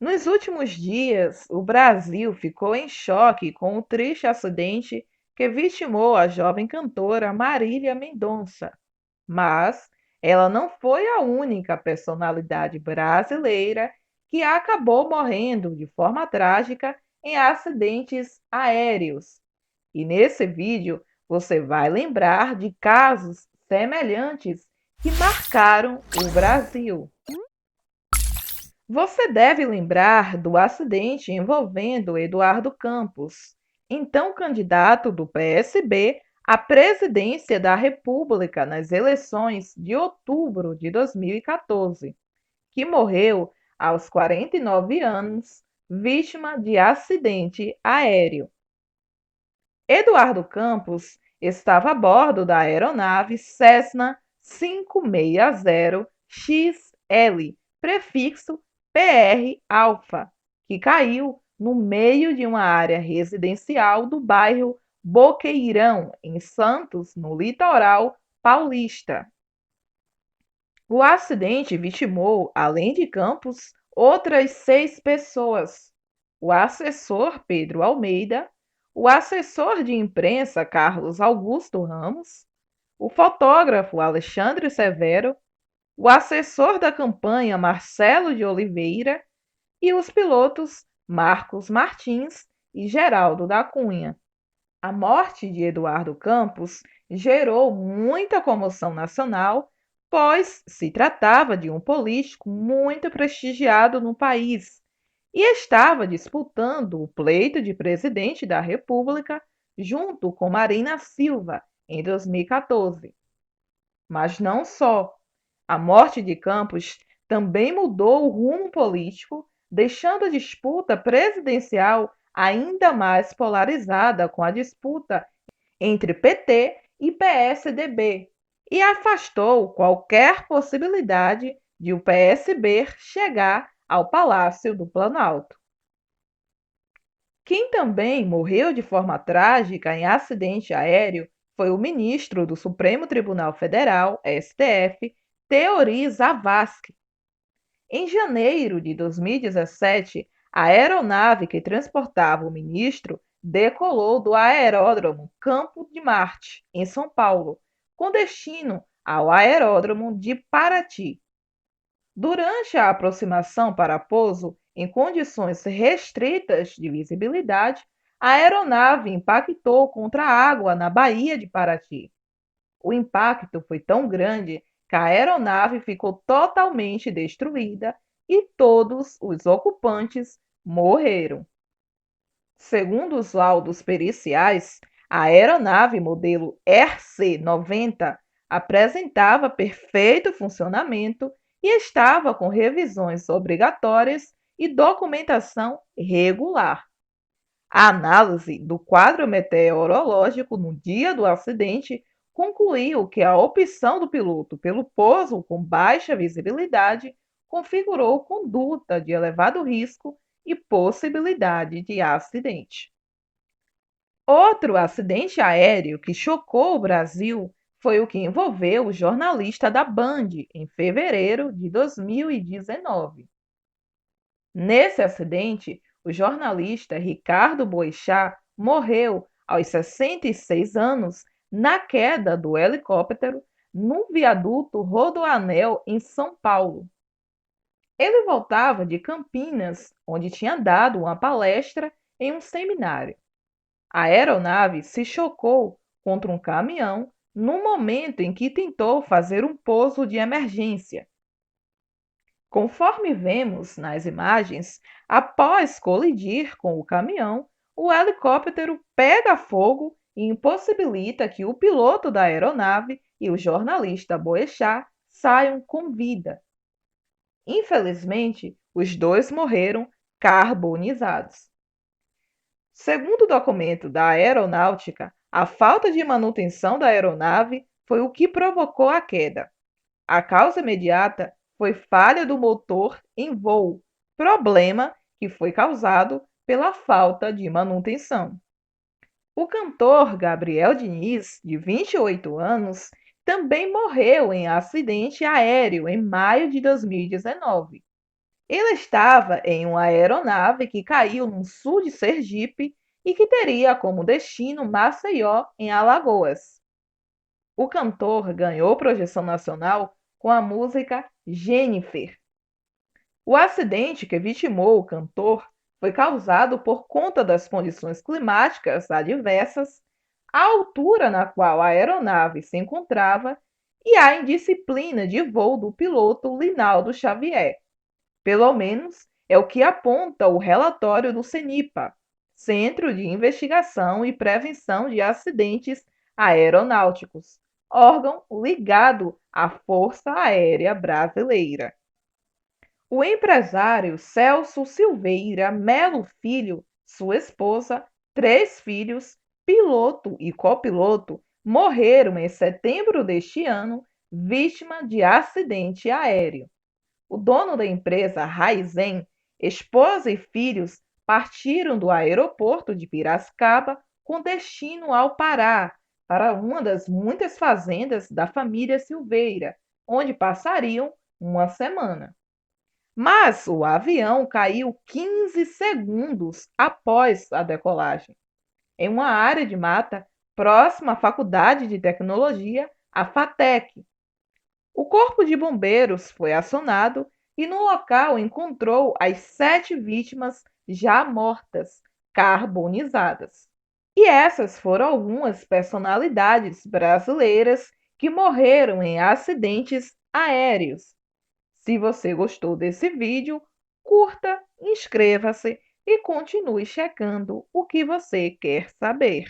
Nos últimos dias, o Brasil ficou em choque com o triste acidente que vitimou a jovem cantora Marília Mendonça. Mas ela não foi a única personalidade brasileira que acabou morrendo de forma trágica em acidentes aéreos. E nesse vídeo você vai lembrar de casos semelhantes que marcaram o Brasil. Você deve lembrar do acidente envolvendo Eduardo Campos, então candidato do PSB à presidência da República nas eleições de outubro de 2014, que morreu aos 49 anos, vítima de acidente aéreo. Eduardo Campos estava a bordo da aeronave Cessna 560XL, prefixo PR Alpha, que caiu no meio de uma área residencial do bairro Boqueirão, em Santos, no litoral paulista. O acidente vitimou, além de Campos, outras 6 pessoas: o assessor Pedro Almeida, o assessor de imprensa Carlos Augusto Ramos, o fotógrafo Alexandre Severo, o assessor da campanha Marcelo de Oliveira e os pilotos Marcos Martins e Geraldo da Cunha. A morte de Eduardo Campos gerou muita comoção nacional, pois se tratava de um político muito prestigiado no país e estava disputando o pleito de presidente da República junto com Marina Silva em 2014. Mas não só. A morte de Campos também mudou o rumo político, deixando a disputa presidencial ainda mais polarizada com a disputa entre PT e PSDB e afastou qualquer possibilidade de o PSB chegar ao Palácio do Planalto. Quem também morreu de forma trágica em acidente aéreo foi o ministro do Supremo Tribunal Federal, STF, Teori Zavascki. Em janeiro de 2017, a aeronave que transportava o ministro decolou do aeródromo Campo de Marte, em São Paulo, com destino ao aeródromo de Paraty. Durante a aproximação para pouso, em condições restritas de visibilidade, a aeronave impactou contra a água na Baía de Paraty. O impacto foi tão grande que a aeronave ficou totalmente destruída e todos os ocupantes morreram. Segundo os laudos periciais, a aeronave modelo RC-90 apresentava perfeito funcionamento e estava com revisões obrigatórias e documentação regular. A análise do quadro meteorológico no dia do acidente concluiu que a opção do piloto pelo pouso com baixa visibilidade configurou conduta de elevado risco e possibilidade de acidente. Outro acidente aéreo que chocou o Brasil foi o que envolveu o jornalista da Band em fevereiro de 2019. Nesse acidente, o jornalista Ricardo Boechat morreu aos 66 anos na queda do helicóptero no viaduto Rodoanel, em São Paulo. Ele voltava de Campinas, onde tinha dado uma palestra em um seminário. A aeronave se chocou contra um caminhão no momento em que tentou fazer um pouso de emergência. Conforme vemos nas imagens, após colidir com o caminhão, o helicóptero pega fogo e impossibilita que o piloto da aeronave e o jornalista Boechat saiam com vida. Infelizmente, os dois morreram carbonizados. Segundo o documento da aeronáutica, a falta de manutenção da aeronave foi o que provocou a queda. A causa imediata foi falha do motor em voo, problema que foi causado pela falta de manutenção. O cantor Gabriel Diniz, de 28 anos, também morreu em acidente aéreo em maio de 2019. Ele estava em uma aeronave que caiu no sul de Sergipe e que teria como destino Maceió, em Alagoas. O cantor ganhou projeção nacional com a música Jennifer. O acidente que vitimou o cantor foi causado por conta das condições climáticas adversas, a altura na qual a aeronave se encontrava e a indisciplina de voo do piloto Linaldo Xavier. Pelo menos é o que aponta o relatório do CENIPA, Centro de Investigação e Prevenção de Acidentes Aeronáuticos, órgão ligado à Força Aérea Brasileira. O empresário Celso Silveira Melo Filho, sua esposa, 3 filhos, piloto e copiloto, morreram em setembro deste ano, vítima de acidente aéreo. O dono da empresa, Raizen, esposa e filhos partiram do aeroporto de Piracicaba com destino ao Pará, para uma das muitas fazendas da família Silveira, onde passariam uma semana. Mas o avião caiu 15 segundos após a decolagem, em uma área de mata próxima à Faculdade de Tecnologia, a FATEC. O Corpo de Bombeiros foi acionado e no local encontrou as 7 vítimas já mortas, carbonizadas. E essas foram algumas personalidades brasileiras que morreram em acidentes aéreos. Se você gostou desse vídeo, curta, inscreva-se e continue checando o que você quer saber.